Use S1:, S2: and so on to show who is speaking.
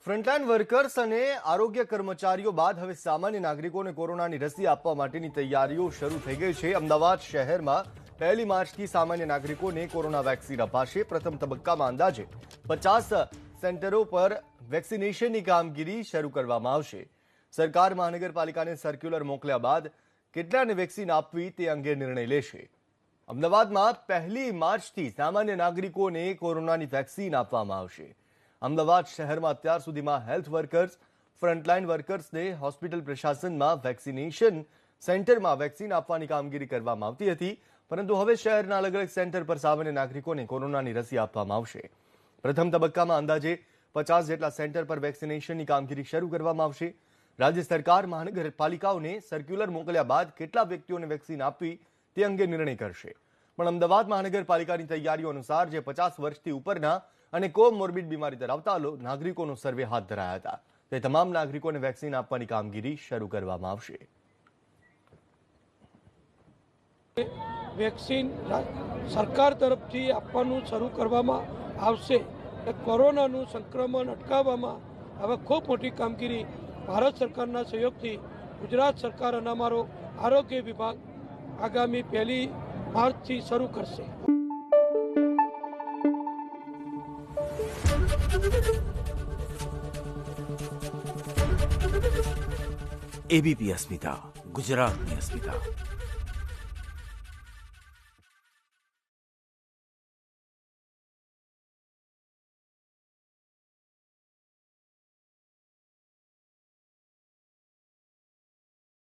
S1: Frontline workers અને આરોગ્ય કર્મચારીઓ બાદ હવે સામાન્ય નાગરિકોને કોરોનાની રસી આપવા માટેની તૈયારીઓ શરૂ થઈ ગઈ છે। અમદાવાદ શહેરમાં 1 માર્ચથી સામાન્ય નાગરિકોને કોરોના વેક્સિન અપાશે। પ્રથમ તબક્કામાં અંદાજે 50 સેન્ટરો પર વેક્સિનેશનની કામગીરી શરૂ કરવામાં આવશે। સરકાર મહાનગરપાલિકાને સર્ક્યુલર મોકલ્યા બાદ કેટલાને વેક્સિન આપવી તે અંગે નિર્ણય લેશે। અમદાવાદમાં 1 માર્ચથી સામાન્ય નાગરિકોને કોરોનાની વેક્સિન આપવામાં આવશે। અમદાવાદ શહેરમાં અત્યાર સુધીમાં હેલ્થ વર્કર્સ, ફ્રન્ટલાઇન વર્કર્સને હોસ્પિટલ પ્રશાસનમાં વેક્સિનેશન સેન્ટરમાં વેક્સિન આપવાની કામગીરી કરવામાં આવતી હતી, પરંતુ હવે શહેરના અલગ અલગ સેન્ટર પર સામાન્ય નાગરિકોને કોરોનાની રસી આપવામાં આવશે। પ્રથમ તબક્કામાં અંદાજે 50 જેટલા સેન્ટર પર વેક્સિનેશનની કામગીરી શરૂ કરવામાં આવશે। રાજ્ય સરકાર મહાનગરપાલિકાઓને સર્ક્યુલર મોકલ્યા બાદ કેટલા વ્યક્તિઓને વેક્સિન આપવી તે અંગે નિર્ણય કરશે, પણ અમદાવાદ મહાનગરપાલિકાની તૈયારીઓ અનુસાર જે 50 વર્ષથી ઉપરના અને કોમોર્બિડ બીમારી ધરાવતા નાગરિકોનો સર્વે હાથ ધરાયા હતા, તે તમામ નાગરિકોને વેક્સિન આપવાની કામગીરી શરૂ કરવામાં આવશે।
S2: વેક્સિન સરકાર તરફથી આપવાનું શરૂ કરવામાં આવશે। કોરોનાનું સંક્રમણ અટકાવવામાં હવે ખૂબ મોટી કામગીરી ભારત સરકારના સહયોગથી ગુજરાત સરકાર અને અમારો આરોગ્ય વિભાગ આગામી 1 માર્ચથી શરૂ કરશે।
S3: एबीपी अस्मिता, गुजरात में अस्मिता।